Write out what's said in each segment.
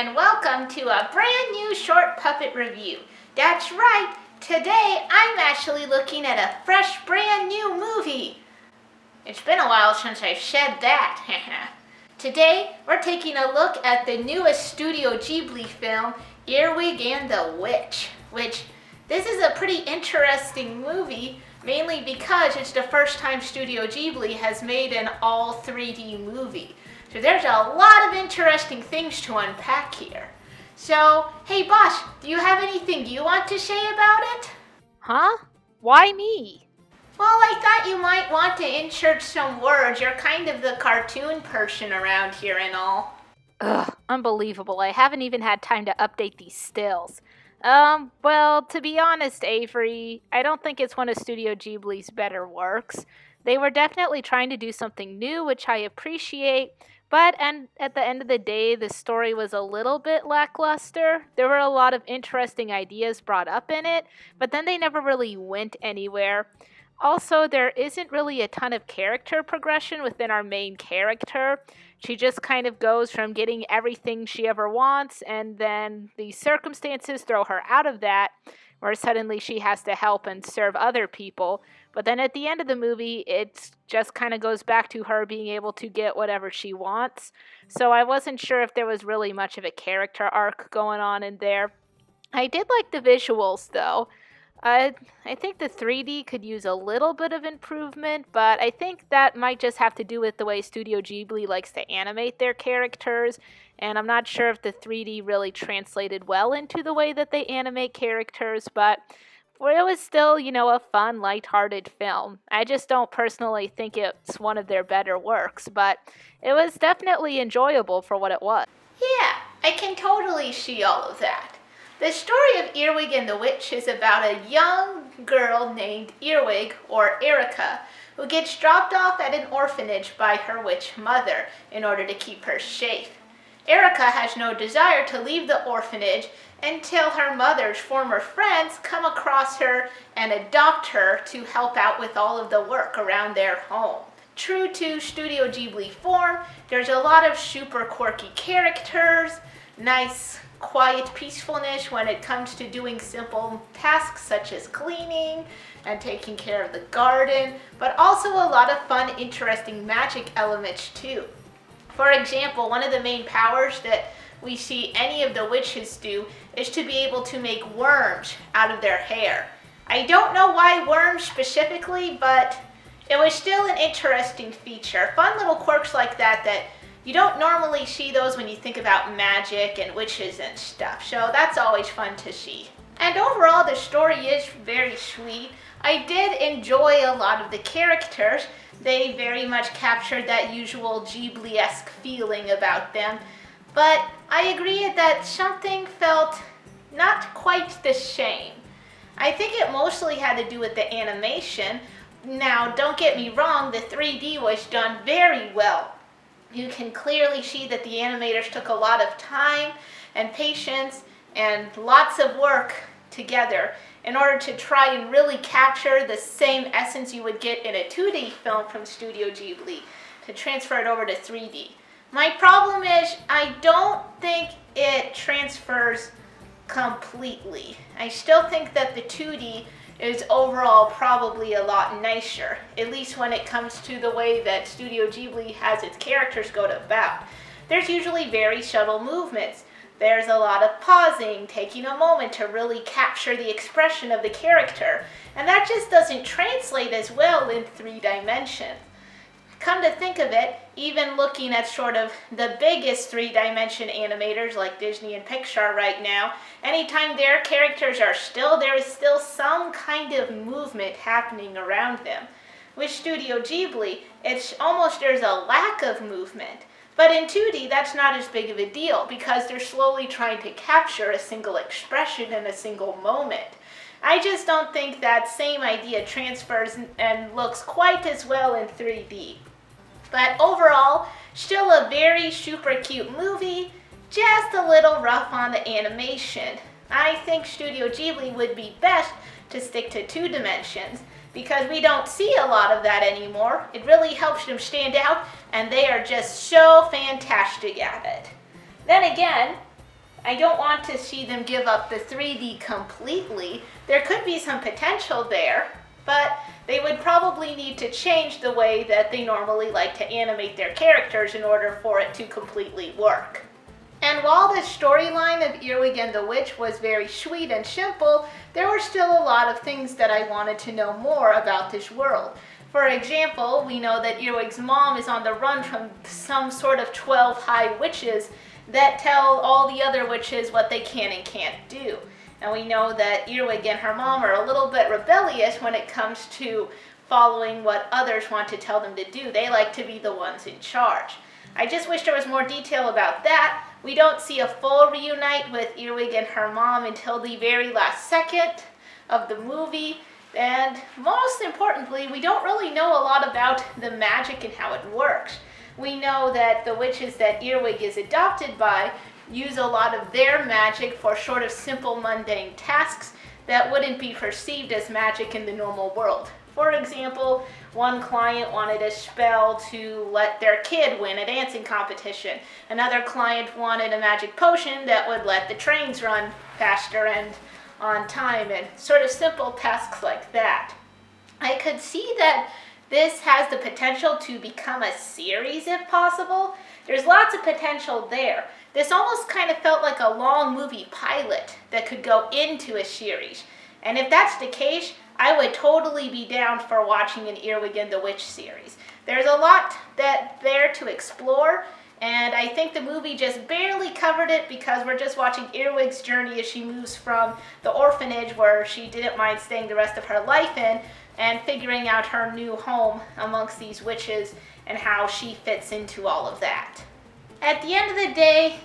and welcome to a brand new short puppet review. That's right, today I'm actually looking at a fresh brand new movie. It's been a while since I've said that. Today we're taking a look at the newest Studio Ghibli film, Earwig and the Witch, which this is a pretty interesting movie, mainly because it's the first time Studio Ghibli has made an all 3D movie. So there's a lot of interesting things to unpack here. So, hey boss, do you have anything you want to say about it? Huh? Why me? Well, I thought you might want to insert some words. You're kind of the cartoon person around here and all. Ugh, unbelievable. I haven't even had time to update these stills. Well, to be honest, Avery, I don't think it's one of Studio Ghibli's better works. They were definitely trying to do something new, which I appreciate, but at the end of the day, the story was a little bit lackluster. There were a lot of interesting ideas brought up in it, but then they never really went anywhere. Also, there isn't really a ton of character progression within our main character. She just kind of goes from getting everything she ever wants, and then the circumstances throw her out of that, where suddenly she has to help and serve other people. But then at the end of the movie, it just kind of goes back to her being able to get whatever she wants. So I wasn't sure if there was really much of a character arc going on in there. I did like the visuals, though. I think the 3D could use a little bit of improvement, but I think that might just have to do with the way Studio Ghibli likes to animate their characters, and I'm not sure if the 3D really translated well into the way that they animate characters, but it was still, a fun, lighthearted film. I just don't personally think it's one of their better works, but it was definitely enjoyable for what it was. Yeah, I can totally see all of that. The story of Earwig and the Witch is about a young girl named Earwig, or Erica, who gets dropped off at an orphanage by her witch mother in order to keep her safe. Erica has no desire to leave the orphanage until her mother's former friends come across her and adopt her to help out with all of the work around their home. True to Studio Ghibli form, there's a lot of super quirky characters, nice quiet peacefulness when it comes to doing simple tasks such as cleaning and taking care of the garden, but also a lot of fun, interesting magic elements too. For example, one of the main powers that we see any of the witches do is to be able to make worms out of their hair. I don't know why worms specifically, but it was still an interesting feature. Fun little quirks like that you don't normally see those when you think about magic and witches and stuff, so that's always fun to see. And overall, the story is very sweet. I did enjoy a lot of the characters. They very much captured that usual Ghibli-esque feeling about them, but I agree that something felt not quite the same. I think it mostly had to do with the animation. Now, don't get me wrong, the 3D was done very well. You can clearly see that the animators took a lot of time and patience and lots of work together in order to try and really capture the same essence you would get in a 2D film from Studio Ghibli to transfer it over to 3D. My problem is I don't think it transfers completely. I still think that the 2D is overall probably a lot nicer, at least when it comes to the way that Studio Ghibli has its characters go about. There's usually very subtle movements. There's a lot of pausing, taking a moment to really capture the expression of the character, and that just doesn't translate as well in 3 dimensions. Come to think of it, even looking at sort of the biggest 3-dimension animators like Disney and Pixar right now, anytime their characters are still, there is still some kind of movement happening around them. With Studio Ghibli, it's almost there's a lack of movement. But in 2D, that's not as big of a deal because they're slowly trying to capture a single expression in a single moment. I just don't think that same idea transfers and looks quite as well in 3D. But overall, still a very super cute movie, just a little rough on the animation. I think Studio Ghibli would be best to stick to 2 dimensions because we don't see a lot of that anymore. It really helps them stand out, and they are just so fantastic at it. Then again, I don't want to see them give up the 3D completely. There could be some potential there, but they would probably need to change the way that they normally like to animate their characters in order for it to completely work. And while the storyline of Earwig and the Witch was very sweet and simple, there were still a lot of things that I wanted to know more about this world. For example, we know that Earwig's mom is on the run from some sort of 12 high witches that tell all the other witches what they can and can't do. And we know that Earwig and her mom are a little bit rebellious when it comes to following what others want to tell them to do. They like to be the ones in charge. I just wish there was more detail about that. We don't see a full reunite with Earwig and her mom until the very last second of the movie. And most importantly, we don't really know a lot about the magic and how it works. We know that the witches that Earwig is adopted by use a lot of their magic for sort of simple, mundane tasks that wouldn't be perceived as magic in the normal world. For example, one client wanted a spell to let their kid win a dancing competition. Another client wanted a magic potion that would let the trains run faster and on time, and sort of simple tasks like that. I could see that this has the potential to become a series if possible. There's lots of potential there. This almost kind of felt like a long movie pilot that could go into a series. And if that's the case, I would totally be down for watching an Earwig and the Witch series. There's a lot there to explore, and I think the movie just barely covered it because we're just watching Earwig's journey as she moves from the orphanage where she didn't mind staying the rest of her life in and figuring out her new home amongst these witches and how she fits into all of that. At the end of the day,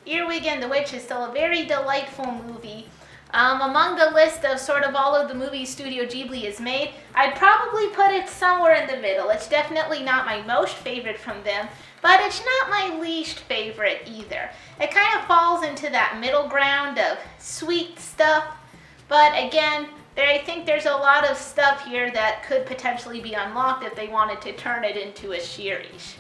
Earwig and the Witch is still a very delightful movie. Among the list of sort of all of the movies Studio Ghibli has made, I'd probably put it somewhere in the middle. It's definitely not my most favorite from them, but it's not my least favorite either. It kind of falls into that middle ground of sweet stuff, but again, I think there's a lot of stuff here that could potentially be unlocked if they wanted to turn it into a series.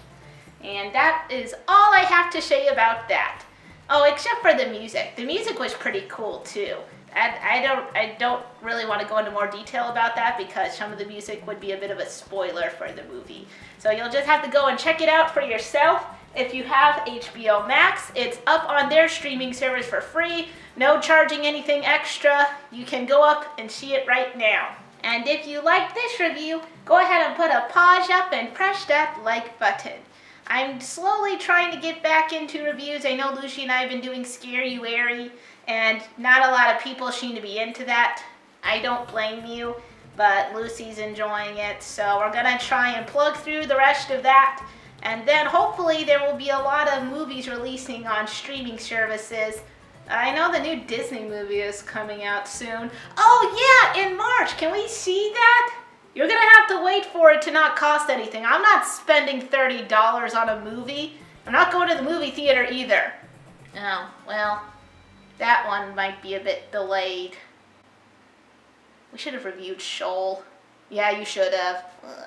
And that is all I have to say about that. Oh, except for the music. The music was pretty cool too. I don't really want to go into more detail about that because some of the music would be a bit of a spoiler for the movie. So you'll just have to go and check it out for yourself. If you have HBO Max, it's up on their streaming service for free. No charging anything extra. You can go up and see it right now. And if you liked this review, go ahead and put a pause up and press that like button. I'm slowly trying to get back into reviews. I know Lucy and I have been doing Scary Wary, and not a lot of people seem to be into that. I don't blame you, but Lucy's enjoying it, so we're gonna try and plug through the rest of that, and then hopefully there will be a lot of movies releasing on streaming services. I know the new Disney movie is coming out soon. Oh yeah, in March. Can we see that? You're gonna have to wait for it to not cost anything. I'm not spending $30 on a movie. I'm not going to the movie theater either. Oh, well, that one might be a bit delayed. We should have reviewed Shoal. Yeah, you should have. Ugh.